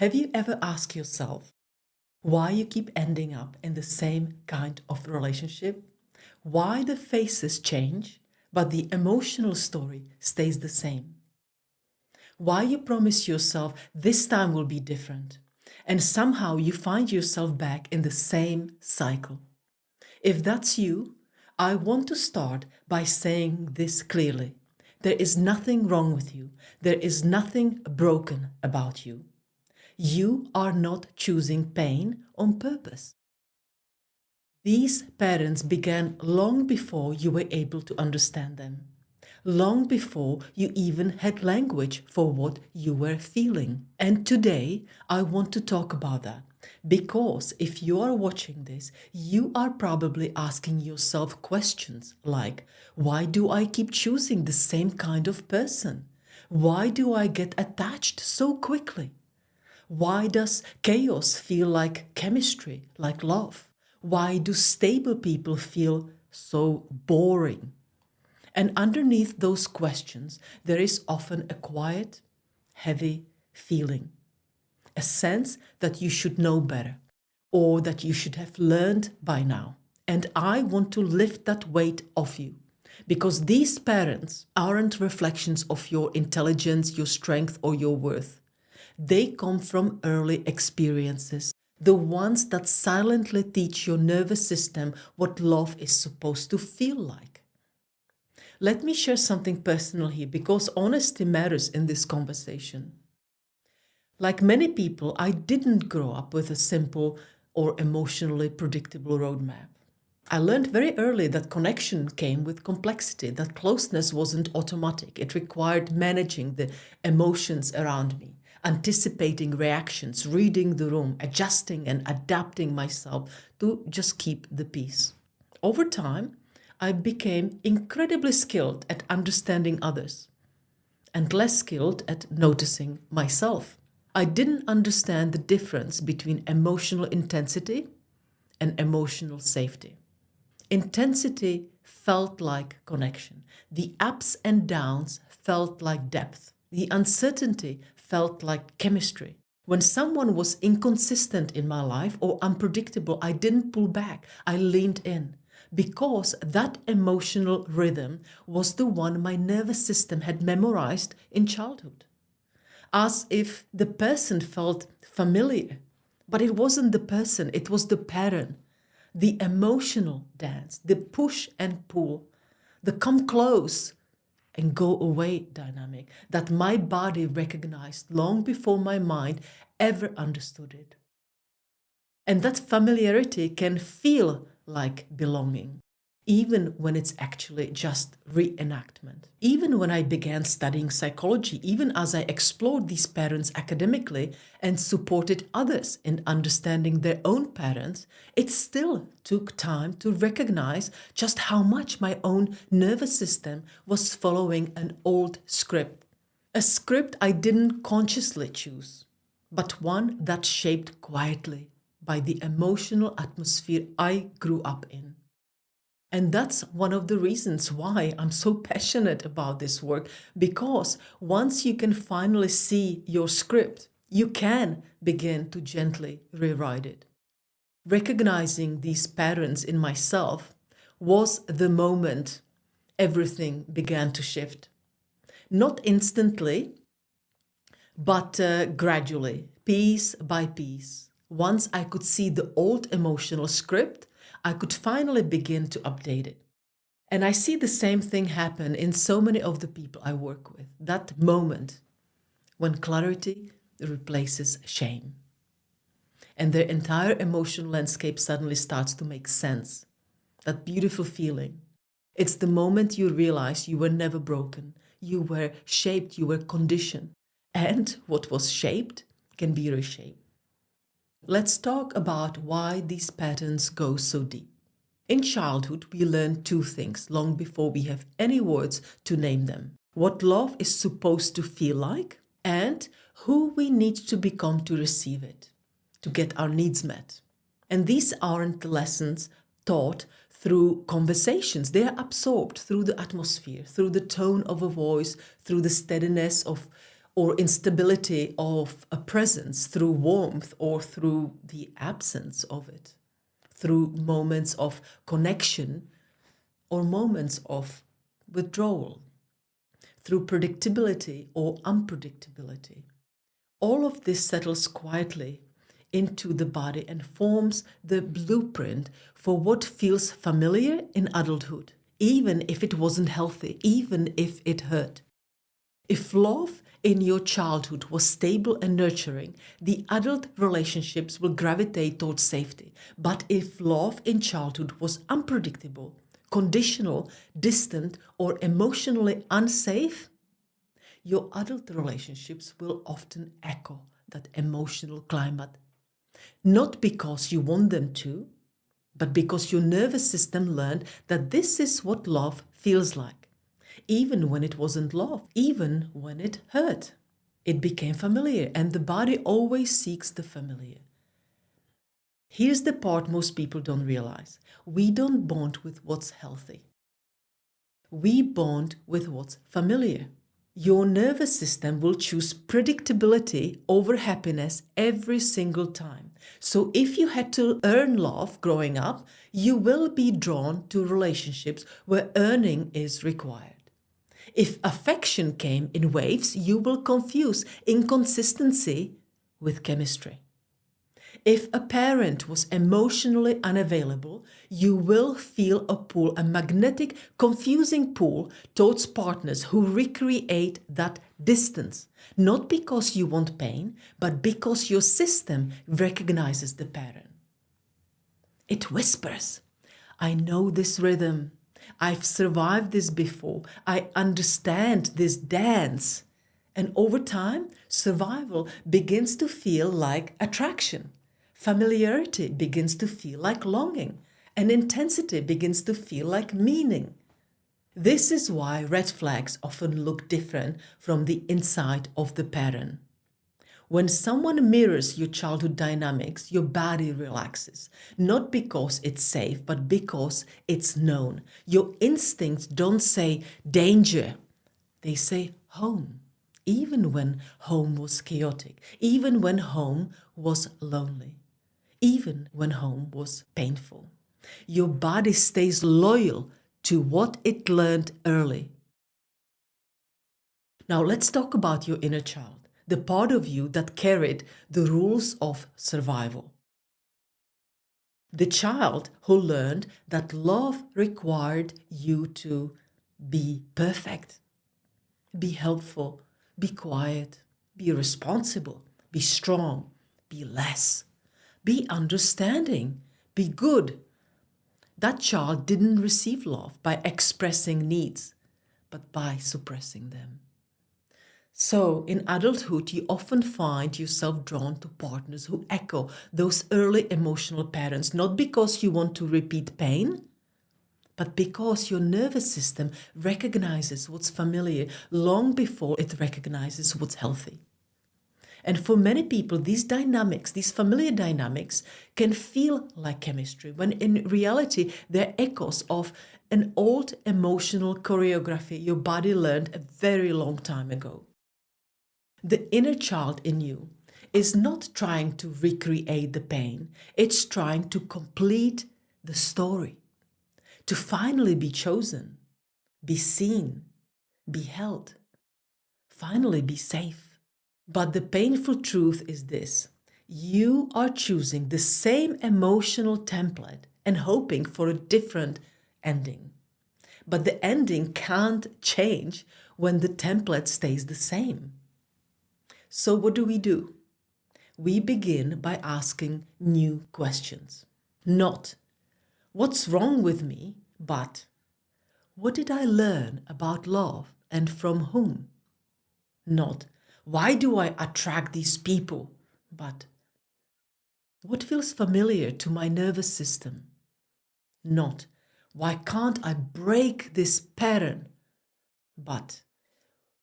Have you ever asked yourself why you keep ending up in the same kind of relationship? Why the faces change, but the emotional story stays the same? Why you promise yourself this time will be different, and somehow you find yourself back in the same cycle? If that's you, I want to start by saying this clearly. There is nothing wrong with you. There is nothing broken about you. You are not choosing pain on purpose. These patterns began long before you were able to understand them, long before you even had language for what you were feeling. And today, I want to talk about that. Because if you are watching this, you are probably asking yourself questions like, why do I keep choosing the same kind of person? Why do I get attached so quickly? Why does chaos feel like chemistry, like love? Why do stable people feel so boring? And underneath those questions, there is often a quiet, heavy feeling, a sense that you should know better or that you should have learned by now. And I want to lift that weight off you because these patterns aren't reflections of your intelligence, your strength, or your worth. They come from early experiences, the ones that silently teach your nervous system what love is supposed to feel like. Let me share something personal here because honesty matters in this conversation. Like many people, I didn't grow up with a simple or emotionally predictable roadmap. I learned very early that connection came with complexity, that closeness wasn't automatic. It required managing the emotions around me, anticipating reactions, reading the room, adjusting and adapting myself to just keep the peace. Over time, I became incredibly skilled at understanding others and less skilled at noticing myself. I didn't understand the difference between emotional intensity and emotional safety. Intensity felt like connection. The ups and downs felt like depth. The uncertainty felt like chemistry. When someone was inconsistent in my life or unpredictable, I didn't pull back. I leaned in because that emotional rhythm was the one my nervous system had memorized in childhood. As if the person felt familiar, but it wasn't the person, it was the pattern, the emotional dance, the push and pull, the come close and go away dynamic that my body recognized long before my mind ever understood it. And that familiarity can feel like belonging, even when it's actually just reenactment. Even when I began studying psychology, even as I explored these patterns academically and supported others in understanding their own patterns, it still took time to recognize just how much my own nervous system was following an old script. A script I didn't consciously choose, but one that shaped quietly by the emotional atmosphere I grew up in. And that's one of the reasons why I'm so passionate about this work, because once you can finally see your script, you can begin to gently rewrite it. Recognizing these patterns in myself was the moment everything began to shift. Not instantly, but gradually, piece by piece. Once I could see the old emotional script, I could finally begin to update it. And I see the same thing happen in so many of the people I work with. That moment when clarity replaces shame and their entire emotional landscape suddenly starts to make sense. That beautiful feeling. It's the moment you realize you were never broken. You were shaped, you were conditioned. And what was shaped can be reshaped. Let's talk about why these patterns go so deep. In childhood, we learn two things long before we have any words to name them: what love is supposed to feel like, and who we need to become to receive it, to get our needs met. And these aren't the lessons taught through conversations. They are absorbed through the atmosphere, through the tone of a voice, through the steadiness or instability of a presence through warmth or through the absence of it, through moments of connection or moments of withdrawal, through predictability or unpredictability. All of this settles quietly into the body and forms the blueprint for what feels familiar in adulthood, even if it wasn't healthy, even if it hurt. If love in your childhood was stable and nurturing, the adult relationships will gravitate towards safety. But if love in childhood was unpredictable, conditional, distant, or emotionally unsafe, your adult relationships will often echo that emotional climate. Not because you want them to, but because your nervous system learned that this is what love feels like. Even when it wasn't love, even when it hurt. It became familiar, and the body always seeks the familiar. Here's the part most people don't realize. We don't bond with what's healthy. We bond with what's familiar. Your nervous system will choose predictability over happiness every single time. So if you had to earn love growing up, you will be drawn to relationships where earning is required. If affection came in waves, you will confuse inconsistency with chemistry. If a parent was emotionally unavailable, you will feel a pull, a magnetic, confusing pull towards partners who recreate that distance. Not because you want pain, but because your system recognizes the pattern. It whispers, I know this rhythm. I've survived this before. I understand this dance. And over time, survival begins to feel like attraction. Familiarity begins to feel like longing. And intensity begins to feel like meaning. This is why red flags often look different from the inside of the pattern. When someone mirrors your childhood dynamics, your body relaxes. Not because it's safe, but because it's known. Your instincts don't say danger, they say home. Even when home was chaotic, even when home was lonely, even when home was painful. Your body stays loyal to what it learned early. Now let's talk about your inner child, the part of you that carried the rules of survival. The child who learned that love required you to be perfect, be helpful, be quiet, be responsible, be strong, be less, be understanding, be good. That child didn't receive love by expressing needs, but by suppressing them. So, in adulthood, you often find yourself drawn to partners who echo those early emotional patterns, not because you want to repeat pain, but because your nervous system recognizes what's familiar long before it recognizes what's healthy. And for many people, these dynamics, these familiar dynamics, can feel like chemistry, when in reality, they're echoes of an old emotional choreography your body learned a very long time ago. The inner child in you is not trying to recreate the pain, it's trying to complete the story, to finally be chosen, be seen, be held, finally be safe. But the painful truth is this: you are choosing the same emotional template and hoping for a different ending. But the ending can't change when the template stays the same. So what do? We begin by asking new questions. Not, what's wrong with me, but what did I learn about love and from whom? Not, why do I attract these people, but what feels familiar to my nervous system? Not, why can't I break this pattern, but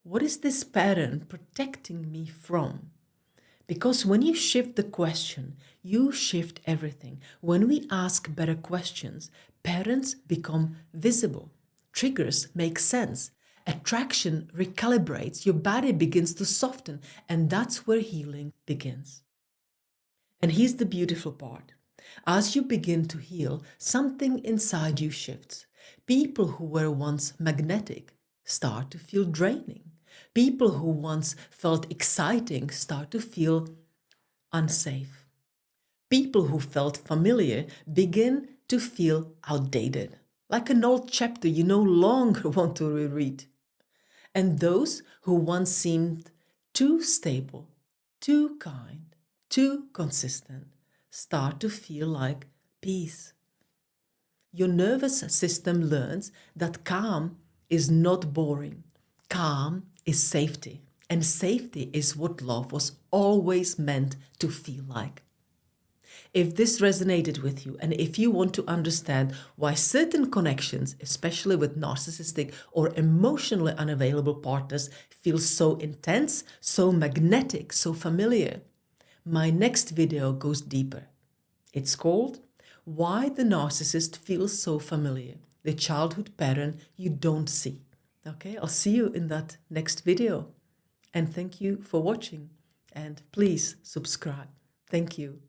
what is this pattern protecting me from? Because when you shift the question, you shift everything. When we ask better questions, patterns become visible, triggers make sense, Attraction recalibrates, your body begins to soften, and that's where healing begins. And here's the beautiful part. As you begin to heal, something inside you shifts. People who were once magnetic start to feel draining. People who once felt exciting start to feel unsafe. People who felt familiar begin to feel outdated, like an old chapter you no longer want to reread. And those who once seemed too stable, too kind, too consistent start to feel like peace. Your nervous system learns that calm is not boring. Calm is safety. And safety is what love was always meant to feel like. If this resonated with you, and if you want to understand why certain connections, especially with narcissistic or emotionally unavailable partners, feel so intense, so magnetic, so familiar, my next video goes deeper. It's called Why the Narcissist Feels So Familiar, the childhood pattern you don't see. Okay, I'll see you in that next video. And thank you for watching. And please subscribe. Thank you.